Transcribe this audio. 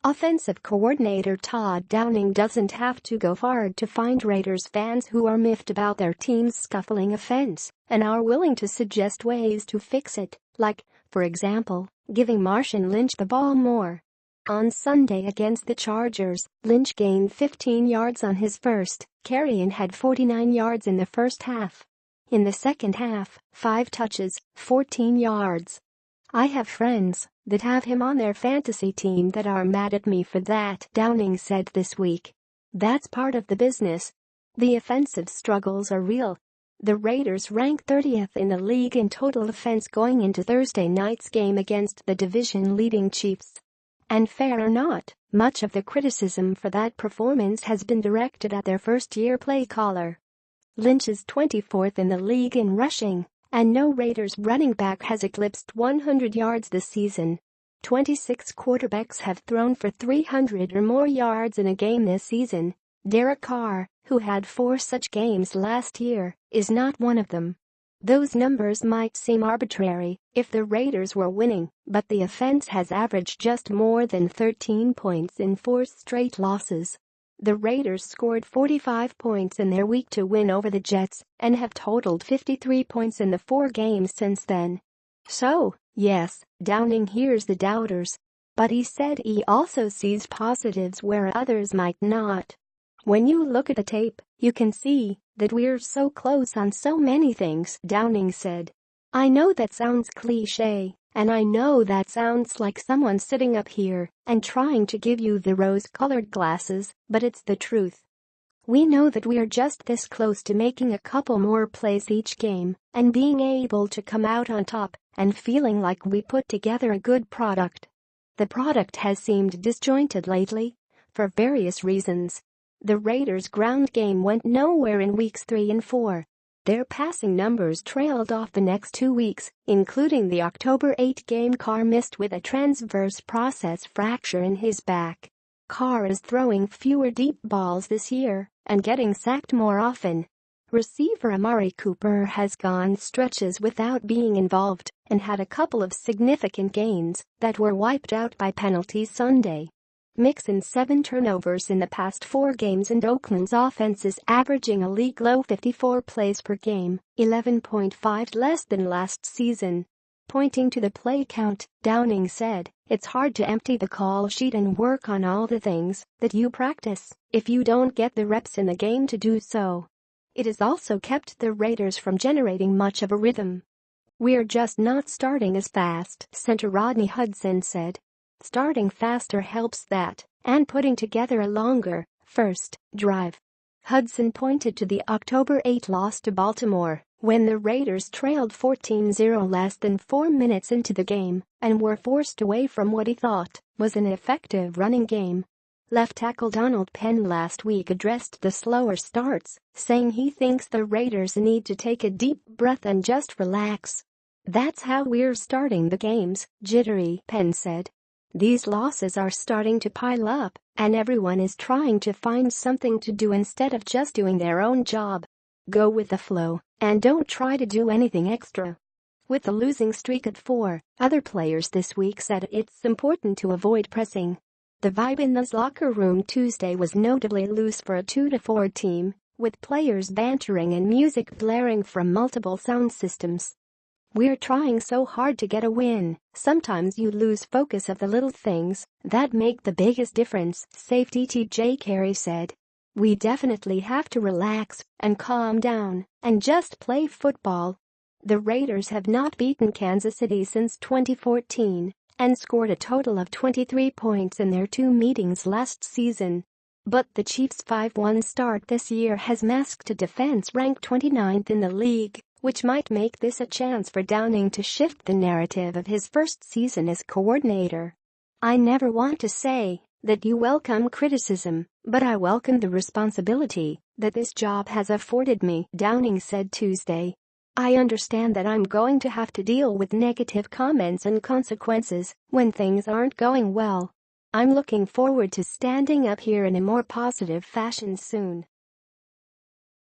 Offensive coordinator Todd Downing doesn't have to go far to find Raiders fans who are miffed about their team's scuffling offense and are willing to suggest ways to fix it, like, for example, giving Marshawn Lynch the ball more. On Sunday against the Chargers, Lynch gained 15 yards on his first carry and had 49 yards in the first half. In the second half, 5 touches, 14 yards. "I have friends that have him on their fantasy team that are mad at me for that," Downing said this week. "That's part of the business. The offensive struggles are real." The Raiders rank 30th in the league in total offense going into Thursday night's game against the division-leading Chiefs. And fair or not, much of the criticism for that performance has been directed at their first-year play caller. Lynch is 24th in the league in rushing, and no Raiders running back has eclipsed 100 yards this season. 26 quarterbacks have thrown for 300 or more yards in a game this season. Carr, who had 4 such games last year, is not one of them. Those numbers might seem arbitrary if the Raiders were winning, but the offense has averaged just more than 13 points in 4 straight losses. The Raiders scored 45 points in their week to win over the Jets and have totaled 53 points in the 4 games since then. So, yes, Downing hears the doubters. But he said he also sees positives where others might not. "When you look at the tape, you can see that we're so close on so many things," Downing said. "I know that sounds cliché, and I know that sounds like someone sitting up here and trying to give you the rose-colored glasses, but it's the truth. We know that we're just this close to making a couple more plays each game and being able to come out on top and feeling like we put together a good product. The product has seemed disjointed lately, for various reasons. The Raiders' ground game went nowhere in weeks 3 and 4. Their passing numbers trailed off the next 2 weeks, including the October 8 game Carr missed with a transverse process fracture in his back. Carr is throwing fewer deep balls this year and getting sacked more often. Receiver Amari Cooper has gone stretches without being involved and had a couple of significant gains that were wiped out by penalties Sunday. Mixon 7 turnovers in the past 4 games, and Oakland's offense is averaging a league-low 54 plays per game, 11.5 less than last season. Pointing to the play count, Downing said, "It's hard to empty the call sheet and work on all the things that you practice if you don't get the reps in the game to do so." It has also kept the Raiders from generating much of a rhythm. "We're just not starting as fast," center Rodney Hudson said. "Starting faster helps that, and putting together a longer, first drive." Hudson pointed to the October 8 loss to Baltimore, when the Raiders trailed 14-0 less than 4 minutes into the game and were forced away from what he thought was an effective running game. Left tackle Donald Penn last week addressed the slower starts, saying he thinks the Raiders need to take a deep breath and just relax. "That's how we're starting the games, jittery," Penn said. "These losses are starting to pile up, and everyone is trying to find something to do instead of just doing their own job. Go with the flow, and don't try to do anything extra." With the losing streak at 4, other players this week said it's important to avoid pressing. The vibe in the locker room Tuesday was notably loose for a 2-4 team, with players bantering and music blaring from multiple sound systems. "We're trying so hard to get a win, sometimes you lose focus of the little things that make the biggest difference," safety TJ Carey said. "We definitely have to relax and calm down and just play football." The Raiders have not beaten Kansas City since 2014 and scored a total of 23 points in their 2 meetings last season. But the Chiefs' 5-1 start this year has masked a defense ranked 29th in the league, which might make this a chance for Downing to shift the narrative of his first season as coordinator. "I never want to say that you welcome criticism, but I welcome the responsibility that this job has afforded me," Downing said Tuesday. "I understand that I'm going to have to deal with negative comments and consequences when things aren't going well. I'm looking forward to standing up here in a more positive fashion soon."